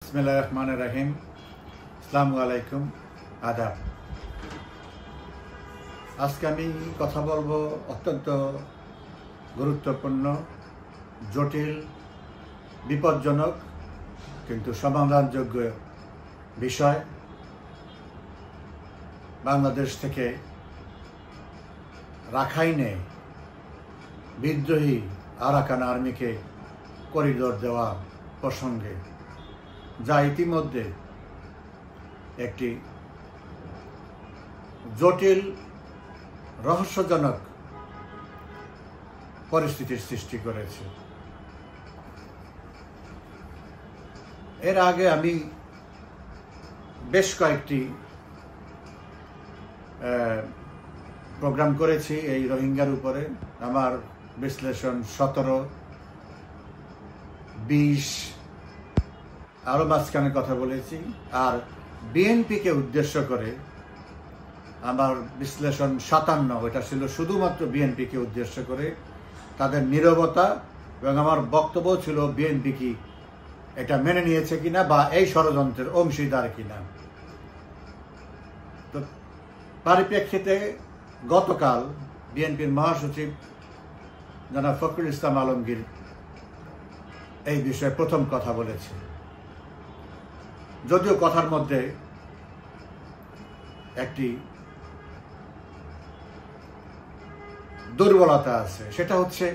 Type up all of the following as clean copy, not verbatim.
বিসমিল্লাহির রহমানির রহিম। আসসালামু আলাইকুম, আদাব। আজকে আমি কথা বলবো অত্যন্ত গুরুত্বপূর্ণ, জটিল, বিপজ্জনক কিন্তু সমাধানযোগ্য বিষয়। বাংলাদেশ থেকে রাখাইনে বিদ্রোহী আরাকান আর্মিকে করিডোর দেওয়া প্রসঙ্গে, যা ইতিমধ্যে একটি জটিল, রহস্যজনক পরিস্থিতির সৃষ্টি করেছে। এর আগে আমি বেশ কয়েকটি প্রোগ্রাম করেছি এই রোহিঙ্গার উপরে। আমার বিশ্লেষণ 17, 20, আরও মাঝখানে কথা বলেছি। আর বিএনপিকে উদ্দেশ্য করে আমার বিশ্লেষণ 57, ওটা ছিল শুধুমাত্র বিএনপিকে উদ্দেশ্য করে, তাদের নীরবতা, এবং আমার বক্তব্য ছিল বিএনপি কি এটা মেনে নিয়েছে কিনা বা এই ষড়যন্ত্রের অংশীদার কিনা। তো পরিপ্রেক্ষিতে গতকাল বিএনপির মহাসচিব জনাব ফখরুল ইসলাম আলমগীর এই বিষয়ে প্রথম কথা বলেছে। যদিও কথার মধ্যে একটি দুর্বলতা আছে, সেটা হচ্ছে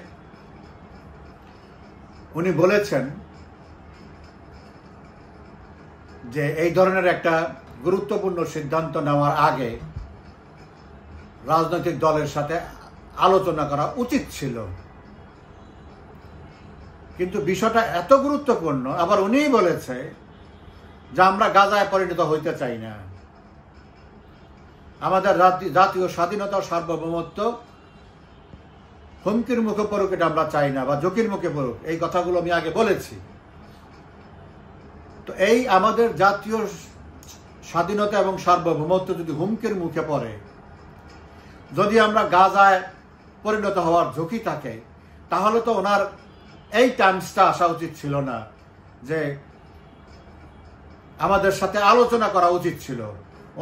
উনি বলেছেন যে এই ধরনের একটা গুরুত্বপূর্ণ সিদ্ধান্ত নেওয়ার আগে রাজনৈতিক দলের সাথে আলোচনা করা উচিত ছিল। কিন্তু বিষয়টা এত গুরুত্বপূর্ণ, আবার উনিই বলেছে যে আমরা গাজায় পরিণত হইতে চাই না, আমাদের জাতীয় স্বাধীনতা, সার্বভৌমত্ব হুমকির মুখে পড়ুক, এটা আমরা চাই না, বা ঝুঁকির মুখে পড়ুক। এই কথাগুলো আমি আগে বলেছি। তো এই আমাদের জাতীয় স্বাধীনতা এবং সার্বভৌমত্ব যদি হুমকির মুখে পড়ে, যদি আমরা গাজায় পরিণত হওয়ার ঝুঁকি থাকে, তাহলে তো ওনার এই টার্মসটা আসা উচিত ছিল না, যে আমাদের সাথে আলোচনা করা উচিত ছিল।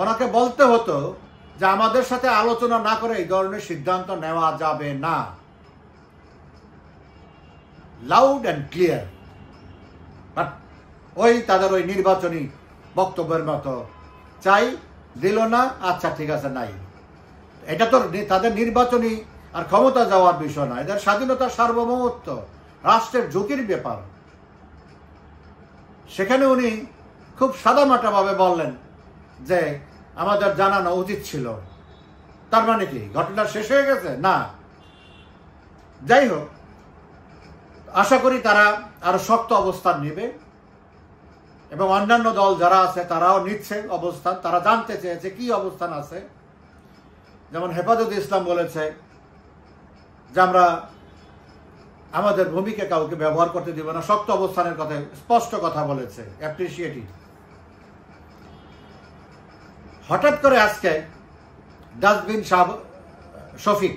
ওনাকে বলতে হতো যে আমাদের সাথে আলোচনা না করে এই ধরনের সিদ্ধান্ত নেওয়া যাবে না, লাউড অ্যান্ড ক্লিয়ার। বাট ওই তাদের ওই নির্বাচনী বক্তব্যের মতো চাই দিল না, আচ্ছা ঠিক আছে নাই। এটা তো তাদের নির্বাচনী আর ক্ষমতা যাওয়ার বিষয় না, এদের স্বাধীনতা, সার্বভৌমত্ব, রাষ্ট্রের ঝুঁকির ব্যাপার। সেখানে উনি খুব সাদামাটাভাবে বললেন যে আমাদের জানানো উচিত ছিল। তার মানে কি ঘটনা শেষ হয়ে গেছে? না। যাই হোক, আশা করি তারা আরো শক্ত অবস্থান নেবে, এবং অন্যান্য দল যারা আছে তারাও নিচ্ছে অবস্থান। তারা জানতে চেয়েছে কি অবস্থান আছে। যেমন হেফাজত ইসলাম বলেছে যে আমরা আমাদের ভূমিকে কাউকে ব্যবহার করতে দিব না, শক্ত অবস্থানের কথা, স্পষ্ট কথা বলেছে, অ্যাপ্রিসিয়েটিভ। হঠাৎ করে আজকে ডাস্টবিন শফিক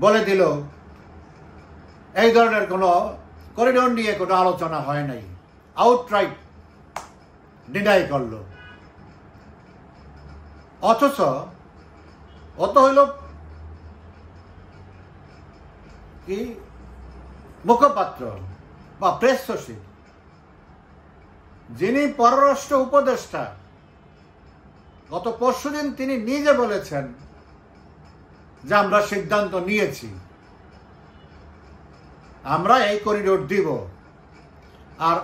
বলে দিল এই ধরনের কোনো করিডোর নিয়ে কোনো আলোচনা হয় নাই, আউটরাইট ডিনাই করল। অথচ অত হইল কি মুখপাত্র বা প্রেস সচিব, যিনি পররাষ্ট্র উপদেষ্টা, গত পরশুদিন তিনি নিজে বলেছেন যে আমরা সিদ্ধান্ত নিয়েছি, আমরা এই করিডোর দিব। আর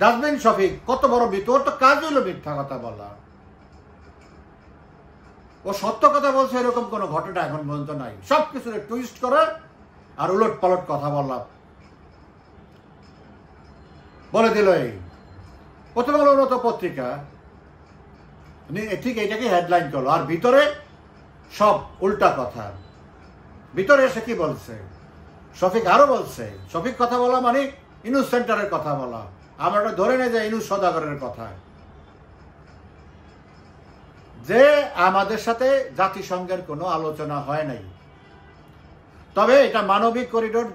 ডাস্টবিন শফিক কত বড় মিথ্যা, ওর তো কাজ হলো মিথ্যা কথা বলা। ও সত্য কথা বলছে এরকম কোনো ঘটনা এখন পর্যন্ত নাই। সবকিছু টুইস্ট করে আর উলট পালট কথা বললাম, বলে দিল। এই প্রথম আলোর মতো পত্রিকা ঠিক এইটাকে হেডলাইন করলো, আর ভিতরে সব উল্টা কথা। ভিতরে এসে কি বলছে শফিক, আরো বলছে শফিক কথা বলা মানে ইনুস সেন্টারের কথা বলা। আমরা ধরে নেই যে ইনুস সদাগরের কথা, যে আমাদের সাথে জাতিসংঘের কোনো আলোচনা হয় নাই। তবে এটা মানবিক করিডোর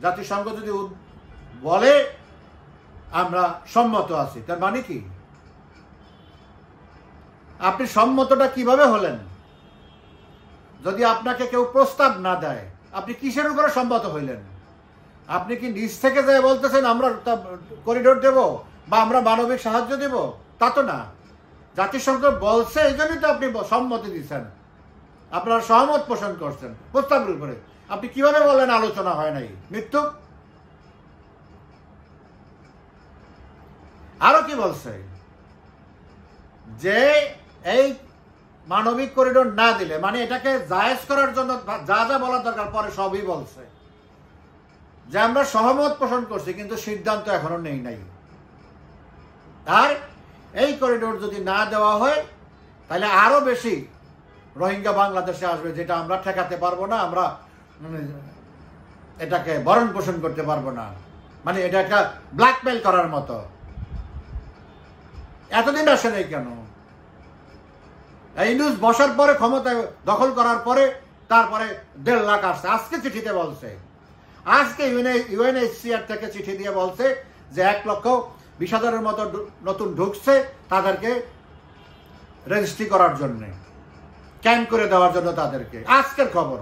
জাতিসংঘ যদি বলে আমরা সম্মত আছি। তার মানে কি? আপনি সম্মতটা কিভাবে হলেন? যদি আপনাকে কেউ প্রস্তাব না দেয়, আপনি কিসের উপরে সম্মত হইলেন? আপনি কি নিজ থেকে যায় বলতেছেন আমরা করিডোর দেব বা আমরা মানবিক সাহায্য দেব? তা তো না। জাতিসংঘ বলছে, এই জন্যই তো আপনি সম্মতি দিচ্ছেন, আপনারা সহমত পোষণ করছেন প্রস্তাবের উপরে। আপনি কিভাবে বলেন আলোচনা হয় নাই? মৃত্যু। আরো কি বলছে? যে এই মানবিক করিডোর না দিলে, মানে এটাকে জায়েজ করার জন্য যা যা বলার দরকার পরে সবই বলছে, যে আমরা সহমত পোষণ করছি কিন্তু সিদ্ধান্ত এখনো নেই নাই। আর এই করিডোর যদি না দেওয়া হয় তাহলে আরো বেশি রোহিঙ্গা বাংলাদেশে আসবে, যেটা আমরা ঠেকাতে পারবো না, আমরা এটাকে ভরণ পোষণ করতে পারবো না। মানে এটা একটা ব্ল্যাকমেল করার মতো। এতদিন আসে নাই কেন? এই নিউজ বসার পরে, ক্ষমতা দখল করার পরে, তারপরে 1.5 লাখ আসছে। আজকে চিঠিতে বলছে, আজকে ইউএনএইচসিআর থেকে চিঠি দিয়ে বলছে যে 1,20,000-এর মতো নতুন ঢুকছে, তাদেরকে রেজিস্ট্রি করার জন্য, ক্যাম্প করে দেওয়ার জন্য তাদেরকে। আজকের খবর।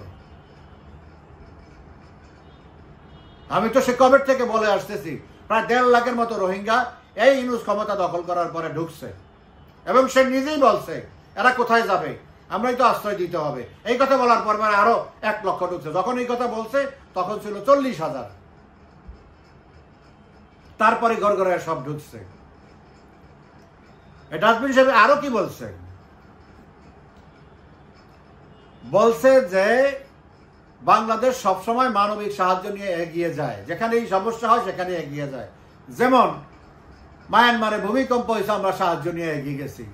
আমি তো সে কবে থেকে বলে আসতেছি, প্রায় 1.5 লাখের মতো রোহিঙ্গা এই ইউনুস ক্ষমতা দখল করার পরে ঢুকছে, এবং সে নিজেই বলছে এরা কোথায় যাবে, আমরাই তো আশ্রয় দিতে হবে। এই কথা বলার পর আরো 1 লক্ষ ঢুকছে। যখন এই কথা বলছে তখন ছিল 40,000, তারপরে গড়গড়ে সব ঢুকছে। ডাস্টবিন হিসেবে আরো কি বলছে? বলছে যে বাংলাদেশ সবসময় মানবিক সাহায্য নিয়ে এগিয়ে যায়, যেখানে এই সমস্যা হয় সেখানে এগিয়ে যায়। যেমন মায়ানমারে ভূমিকম্প হয়েছে, আমরা সাহায্য নিয়ে এগিয়ে গেছি।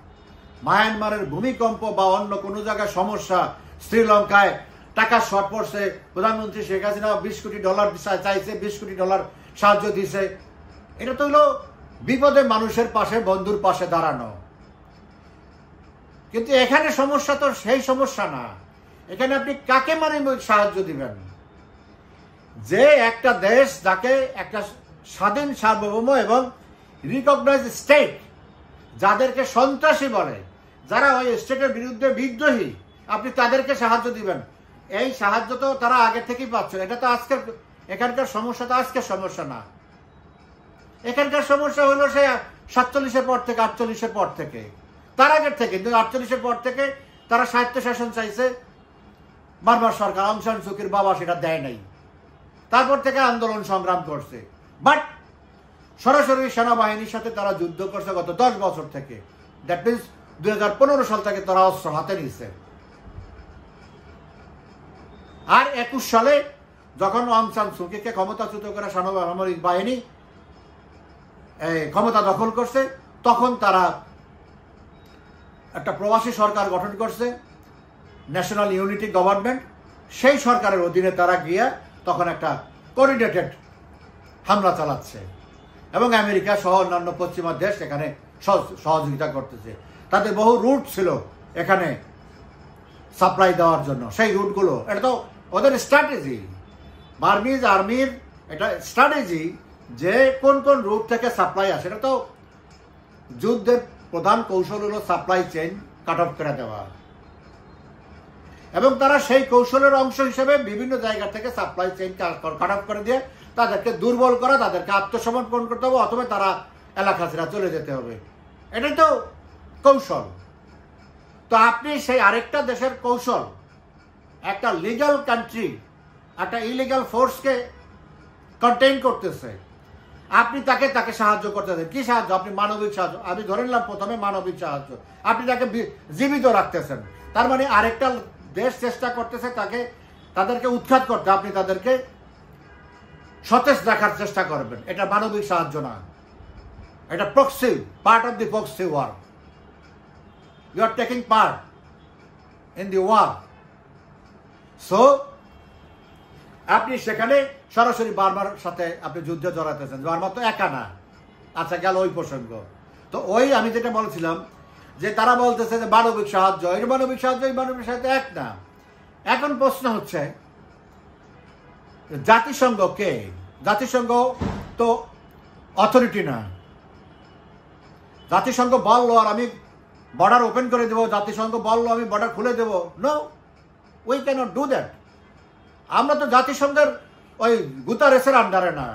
মায়ানমারের ভূমিকম্প বা অন্য কোনো জায়গায় সমস্যা, শ্রীলঙ্কায় টাকা শর্ট পড়ছে, প্রধানমন্ত্রী শেখ হাসিনা $20 কোটি চাইছে, $20 কোটি সাহায্য দিছে। এটা তো হলো বিপদে মানুষের পাশে, বন্ধুর পাশে দাঁড়ানো। কিন্তু এখানে সমস্যা তো সেই সমস্যা না। এখানে আপনি কাকে মানবিক সাহায্য দিবেন? যে একটা দেশ, যাকে একটা স্বাধীন, সার্বভৌম এবং রিকগনাইজ স্টেট, যাদেরকে সন্ত্রাসী বলে, যারা ওই স্টেটের বিরুদ্ধে বিদ্রোহী, আপনি তাদেরকে সাহায্য দিবেন। এই সাহায্য তো তারা আগে থেকেই পাচ্ছে। এটা তো আজকের, এখানকার সমস্যা তো আজকের সমস্যা না। এখানকার সমস্যা হলো সে 47-এর পর থেকে, 48-এর পর থেকে, তার আগের থেকে। কিন্তু 48-এর পর থেকে তারা স্বায়ত্তশাসন চাইছে, মারমার সরকার, অং সান সু কির বাবা সেটা দেয় নাই। তারপর থেকে আন্দোলন সংগ্রাম করছে, বাট সরাসরি সেনাবাহিনীর সাথে তারা যুদ্ধ করছে গত 10 বছর থেকে। দ্যাট মিনস 2015 সাল থেকে তারা অস্ত্র হাতে নিচ্ছে। আর 21 সালে যখন অং সান সু কিকে ক্ষমতাচ্যুত করে সামরিক বাহিনী ক্ষমতা দখল করছে, তখন তারা একটা প্রবাসী সরকার গঠন করছে, ন্যাশনাল ইউনিটি গভর্নমেন্ট। সেই সরকারের অধীনে তারা গিয়ে তখন একটা কোঅর্ডিনেটেড হামলা চালাচ্ছে, এবং আমেরিকা সহ অন্যান্য পশ্চিমা দেশ এখানে সহযোগিতা করতেছে। তাদের বহু রুট ছিল এখানে সাপ্লাই দেওয়ার জন্য। সেই রুটগুলো, এটা তো ওদের স্ট্র্যাটেজি, বার্মিজ আর্মির এটা স্ট্র্যাটেজি, যে কোন কোন রুট থেকে সাপ্লাই আসে। এটা তো যুদ্ধের প্রধান কৌশল হলো সাপ্লাই চেইন কাট অফ করে দেওয়া, এবং তারা সেই কৌশলের অংশ হিসেবে বিভিন্ন জায়গা থেকে সাপ্লাই চেইন কাট অফ করে দিয়ে তাদেরকে দুর্বল করা, তাদেরকে আত্মসমর্পণ করতে হবে, অথবা তারা এলাকা ছেড়ে চলে যেতে হবে। এটাই তো কৌশল। তো আপনি সেই আরেকটা দেশের কৌশল, একটা লিগ্যাল কান্ট্রি একটা ইলিগাল ফোর্সকে কন্টেইন করতেছে, আপনি তাকে সাহায্য করতেছেন। কি সাহায্য? আপনি মানবিক সাহায্য। আমি ধরে নিলাম প্রথমে মানবিক সাহায্য, আপনি তাকে জীবিত রাখতেছেন। তার মানে আরেকটা দেশ চেষ্টা করতেছে তাদেরকে উৎখাত করতে, আপনি তাদেরকে সতেজ রাখার চেষ্টা করবেন। এটা মানবিক সাহায্য না, এটা proxy, part of the proxy war. You are taking part in the war. So আপনি সেখানে সরাসরি বার্মার সাথে আপনি যুদ্ধে জড়াতেছেন। বার্মা তো একা না। আচ্ছা, গেল ওই প্রসঙ্গ। তো ওই আমি যেটা বলছিলাম, যে তারা বলতেছে যে মানবিক সাহায্য, এই মানবিক সাহায্য, এই মানবিক সাহায্য এক না। এখন প্রশ্ন হচ্ছে জাতিসংঘ কে? জাতিসংঘ তো অথরিটি না। জাতিসংঘ বললো আর আমি বর্ডার ওপেন করে দেবো, জাতিসংঘ বললো আমি বর্ডার খুলে দেবো, no, we cannot do that. আমরা তো জাতিসংঘের ওই গুতারেসের আন্ডারে না।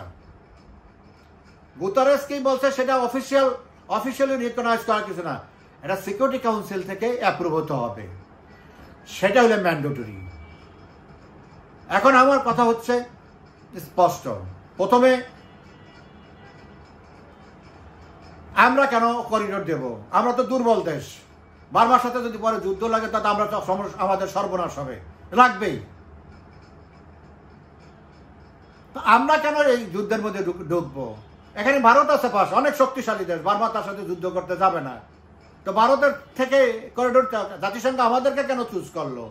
গুতারেস কি বলছে সেটা অফিসিয়ালি রিকগনাইজ করা কিছু না, এটা সিকিউরিটি কাউন্সিল থেকে অ্যাপ্রুভ হতে হবে, সেটা হলে ম্যান্ডেটরি। এখন আমার কথা হচ্ছে স্পষ্ট, প্রথমে আমরা কেন করিডোর দেব? আমরা তো দুর্বল দেশ, বার্মার সাথে যদি পরে যুদ্ধ লাগে তাতে আমরা তো আমাদের সর্বনাশ হবে, লাগবেই। তো আমরা কেন এই যুদ্ধের মধ্যে ঢুকবো? এখানে ভারত আছে পাশে, অনেক শক্তিশালী দেশ, বার্মা তার সাথে যুদ্ধ করতে যাবে না। তো ভারতের থেকে করিডোর জাতিসংঘ আমাদেরকে কেন চুজ করলো?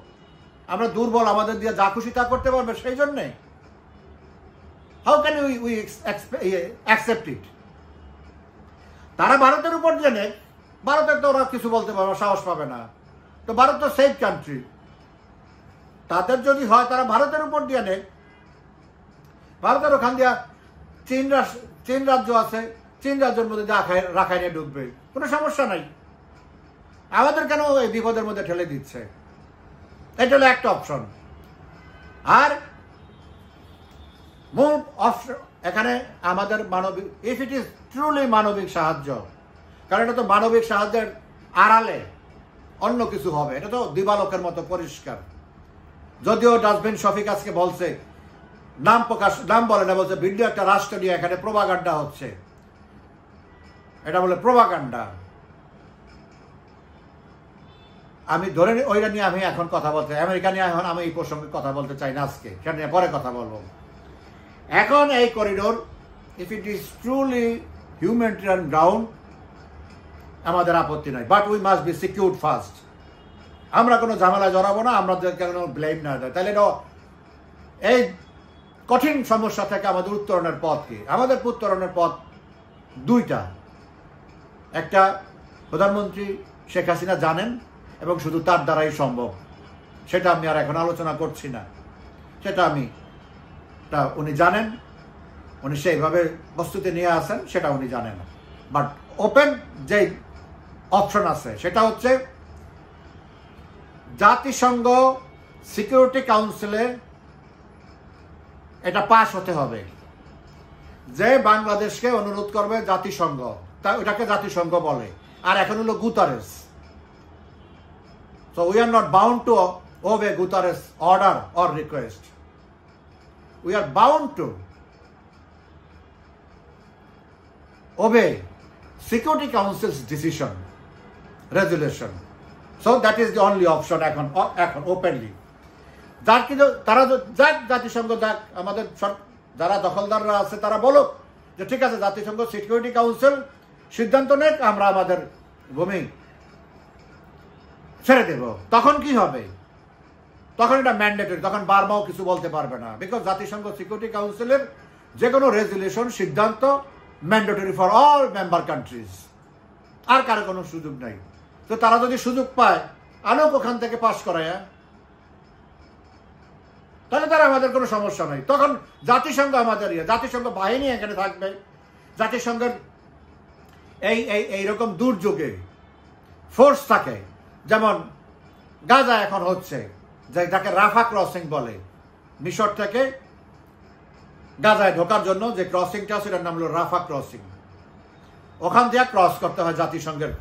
আমরা দুর্বল, আমাদের দিয়ে যা খুশি তা করতে পারবে সেই জন্যে? How can we accept it? তারা ভারতের উপর জেনে, ভারতের তো ওরা কিছু বলতে পারবে, সাহস পাবে না। তো ভারত তো সেফ কান্ট্রি, তাদের যদি হয় তারা ভারতের উপর দিয়ে নেয়। ভারতের ওখান দিয়া চীন রাজ্য আছে, চীন রাজ্যের মধ্যে রাখাইনে ঢুকবে, কোনো সমস্যা নাই। আমাদের কেন এই বিপদের মধ্যে ঠেলে দিচ্ছে? এটা হলো একটা অপশন। আর মূল অপশন এখানে আমাদের মানবিক, ইফ ইট ইজ ট্রুলি মানবিক সাহায্য, কারণ এটা তো মানবিক সাহায্যের আড়ালে অন্য কিছু হবে, এটা তো দিবালোকের মতো পরিষ্কার। যদিও ডাস্টবিন শফিক আজকে বলছে, নাম বলে না, বলছে ভিডিও একটা রাষ্ট্র নিয়ে এখানে প্রোপাগান্ডা হচ্ছে, এটা বলে প্রোপাগান্ডা। আমি ধরে ওইটা নিয়ে আমি এখন কথা বলতে, আমেরিকা নিয়ে এখন আমি এই প্রসঙ্গে কথা বলতে চাই না আজকে, সেটা নিয়ে পরে কথা বলবো। এখন এই corridor, if it is truly humanitarian ground, আমাদের আপত্তি নাই, but we must be secured first. আমরা কোনো ঝামেলায় জড়াবো না, আমাদের কেন ব্লেম না দেয়, তাহলে এই কঠিন সমস্যা থেকে আমাদের উত্তরণের পথ কি? আমাদের উত্তরণের পথ দুইটা। একটা প্রধানমন্ত্রী শেখ হাসিনা জানেন এবং শুধু তার দ্বারাই সম্ভব, সেটা আমি আর এখন আলোচনা করছি না, সেটা উনি জানেন, উনি সেইভাবে বস্তুতে নিয়ে আসেন, সেটা উনি জানেন। বাট ওপেন যে অপশন আছে সেটা হচ্ছে জাতিসংঘ সিকিউরিটি কাউন্সিলে এটা পাস হতে হবে, যে বাংলাদেশকে অনুরোধ করবে জাতিসংঘ, ওটাকে জাতিসংঘ বলে। আর এখন হলো Guterres. So we are not bound to obey Guterres order or request. We are bound to obey Security Council's decision, resolution. So that is the only option এখন openly. যার কিন্তু তারা যাক, জাতিসংঘ যাক, আমাদের যারা দখলদাররা আছে তারা বলুক যে ঠিক আছে, জাতিসংঘ সিকিউরিটি কাউন্সিল সিদ্ধান্ত নেক, আমরা আমাদের ভূমি ছেড়ে দেব। তখন কি হবে? তখন এটা ম্যান্ডেটরি, তখন বার্মাও কিছু বলতে পারবে না, বিকজ জাতিসংঘ সিকিউরিটি কাউন্সিলের যে কোনো রেজুলেশন, সিদ্ধান্ত mandatory for all member countries, আর কারো কোনো সুযোগ নাই। তো তারা যদি সুযোগ পায়, আনুক ওখান থেকে পাস করায়, তাহলে তারা আমাদের কোনো সমস্যা নেই। তখন জাতিসংঘ আমাদের জাতিসংঘ বাহিনী এখানে থাকবে। জাতিসংঘের এইরকম দুর্যোগে ফোর্স থাকে, যেমন গাজা এখন হচ্ছে, যাকে রাফা ক্রসিং বলে, মিশর থেকে গাজায় ঢোকার জন্য যে ক্রসিংটা, সেটার নাম হলো রাফা ক্রসিং। ওখান দিয়ে ক্রস করতে হয়, জাতিসংঘের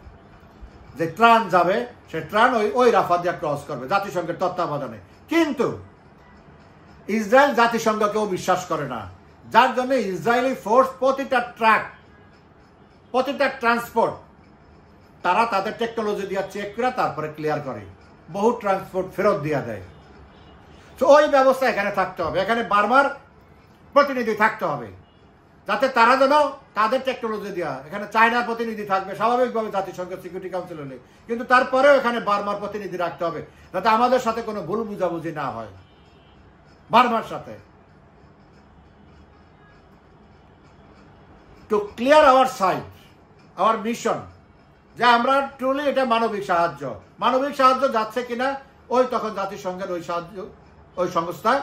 যে ত্রাণ যাবে, সে ত্রাণ ওই রাফা দিয়ে ক্রস করবে জাতিসংঘের তত্ত্বাবধানে। কিন্তু ইসরায়েল জাতিসংঘকেও বিশ্বাস করে না, যার জন্য ইসরায়েলি ফোর্স প্রতিটা ট্রাক, প্রতিটা ট্রান্সপোর্ট তারা তাদের টেকনোলজি দিয়ে চেক করে তারপরে ক্লিয়ার করে, বহু ট্রান্সপোর্ট ফেরত দিয়ে দেয়। তো ওই ব্যবস্থা এখানে থাকতে হবে, এখানে বার্মার প্রতিনিধি থাকতে হবে, যাতে তারা যেন তাদের টেকনোলজি দেওয়া, এখানে চায়নার প্রতিনিধি থাকবে স্বাভাবিকভাবে জাতিসংঘের সিকিউরিটি কাউন্সিল হলে, কিন্তু তারপরেও এখানে বার্মার প্রতিনিধি রাখতে হবে, যাতে আমাদের সাথে কোনো ভুল বুঝাবুঝি না হয় বার্মার সাথে। To clear our side, our mission, যে আমরা ট্রুলি এটা মানবিক সাহায্য যাচ্ছে কিনা, তখন জাতিসংঘের ওই সংস্থা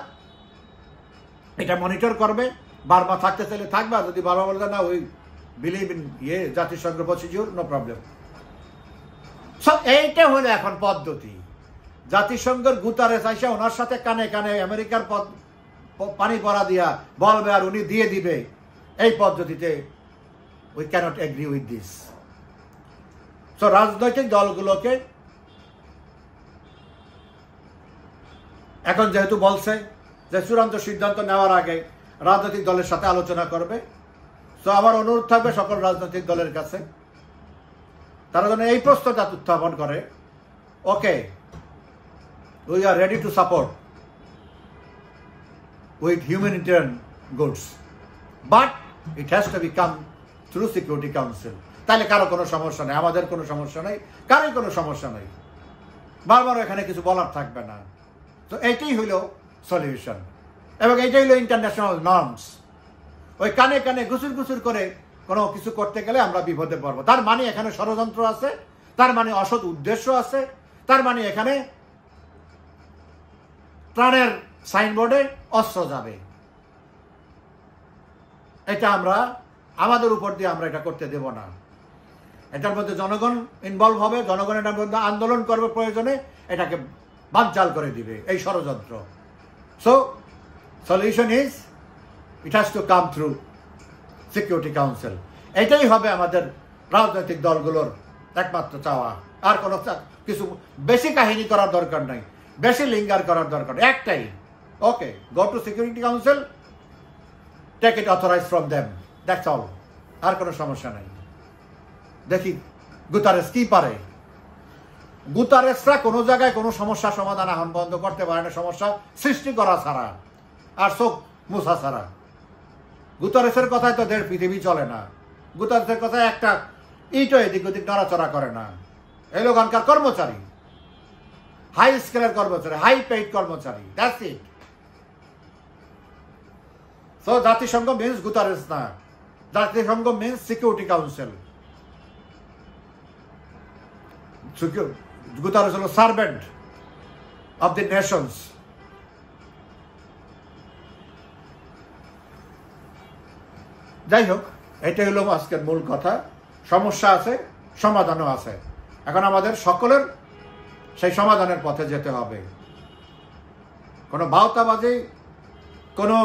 এটা মনিটর করবে। বার্মা থাকতে চাইলে থাকবে, আর যদি বার্মা বলে না ওই বিলিভ ইন জাতিসংঘ প্রসিডিউর, নো প্রবলেম। সো এইটা হলো এখন পদ্ধতি। জাতিসংঘের গুতারেস আইসা ওনার সাথে কানে কানে আমেরিকার পানি পড়া দিয়া বলবে আর উনি দিয়ে দিবে, এই পদ্ধতিতে we cannot agree with this. So রাজনৈতিক দলগুলোকে এখন যেহেতু বলছে যে চূড়ান্ত সিদ্ধান্ত নেওয়ার আগে রাজনৈতিক দলের সাথে আলোচনা করবে, তো আমার অনুরোধ থাকবে সকল রাজনৈতিক দলের কাছে তারা যেন এই প্রশ্নটা উত্থাপন করে, okay we are ready to support with humanitarian goods, but it has to be come through security council. তাহলে কারো কোনো সমস্যা নেই, আমাদের কোনো সমস্যা নেই, কারোই কোনো সমস্যা নেই, বারবার এখানে কিছু বলার থাকবে না। তো এইটাই হইল সলিউশন, এবং এইটাই হইল ইন্টারন্যাশনাল নর্মস। ওই কানে কানে গুসুর গুসুর করে কোনো কিছু করতে গেলে আমরা বিপদে পড়বো। তার মানে এখানে ষড়যন্ত্র আছে, তার মানে অসৎ উদ্দেশ্য আছে, তার মানে এখানে প্রাণের সাইনবোর্ডে অস্ত্র যাবে। এটা আমরা আমাদের উপর দিয়ে আমরা এটা করতে দেব না। এটার মধ্যে জনগণ ইনভলভ হবে, জনগণ এটার মধ্যে আন্দোলন করবে, প্রয়োজনে এটাকে বানচাল করে দিবে এই ষড়যন্ত্র। So solution is it has to come through security council. এটাই হবে আমাদের রাজনৈতিক দলগুলোর একমাত্র চাওয়া। আর কোনো কিছু বেশি কাহিনী করার দরকার নাই, বেশি লিঙ্গার করার দরকার নেই, একটাই, okay go to security council, take it authorize from them, that's all. আর কোনো সমস্যা নাই। দেখি গুতারেস কি পারে। গুতারেসরা কোনো জায়গায় কোনো সমস্যা সমাধান এখন বন্ধ করতে পারে না, সমস্যা সৃষ্টি করা ছাড়া আর চোখ মুছা ছাড়া। গুতারেসের কথায় তো দেড় পৃথিবী চলে না। গুতারেসের কথায় একটা ইটও এদিক ওদিক নড়াচড়া করে না। এই লোকানকার কর্মচারী, হাই স্কেলের কর্মচারী, হাই পেইড কর্মচারী, দ্যাটস ইট। সো জাতিসংঘ মিন্স গুতারেস না, জাতিসংঘ মিন্স সিকিউরিটি কাউন্সিল। গুতারেস হল সার্ভেন্ট অফ দি নেশনস। যাই হোক, এটাই হলো আজকের মূল কথা। সমস্যা আছে, সমাধানও আছে। এখন আমাদের সকলের সেই সমাধানের পথে যেতে হবে। কোনো বাউতাবাজি, কোনো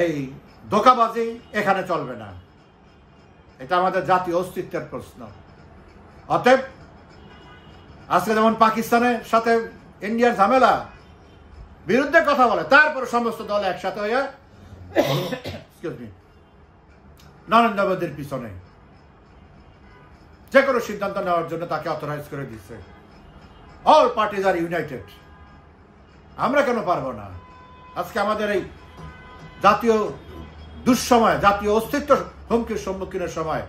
এই ধোঁকাবাজি এখানে চলবে না। এটা আমাদের জাতীয় অস্তিত্বের প্রশ্ন। অতএব আজকে যেমন পাকিস্তানের সাথে ইন্ডিয়ার ঝামেলা, বিরুদ্ধে কথা বলে, তারপর সমস্ত দল একসাথে হয়ে নরেন্দ্র মোদীর পিছনে যে কোনো সিদ্ধান্ত নেওয়ার জন্য তাকে অথরাইজ করে দিচ্ছে। অল পার্টিজ আর ইউনাইটেড। আমরা কেন পারবো না? আজকে আমাদের এই জাতীয় দুঃসময়, জাতীয় অস্তিত্ব হুমকির সম্মুখীনের সময়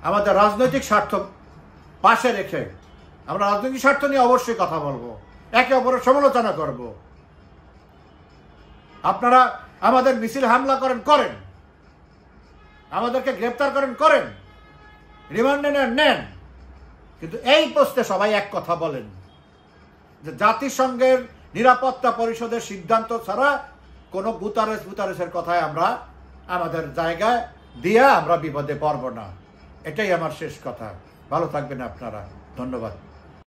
আমাদের রাজনৈতিক স্বার্থ পাশে রেখে আমরা রাজনৈতিক স্বার্থ নিয়ে অবশ্যই কথা বলবো, একে অপরের সমালোচনা করব। আপনারা আমাদের মিছিল হামলা করেন, আমাদেরকে গ্রেপ্তার করেন, রিমান্ডে নেন, কিন্তু এই প্রশ্নে সবাই এক কথা বলেন যে জাতিসংঘের নিরাপত্তা পরিষদের সিদ্ধান্ত ছাড়া কোনো গুতারেসের কথায় আমরা আমাদের জায়গায় দিয়ে আমরা বিপদে পড়ব না। এটাই আমার শেষ কথা। ভালো থাকবেন আপনারা। ধন্যবাদ।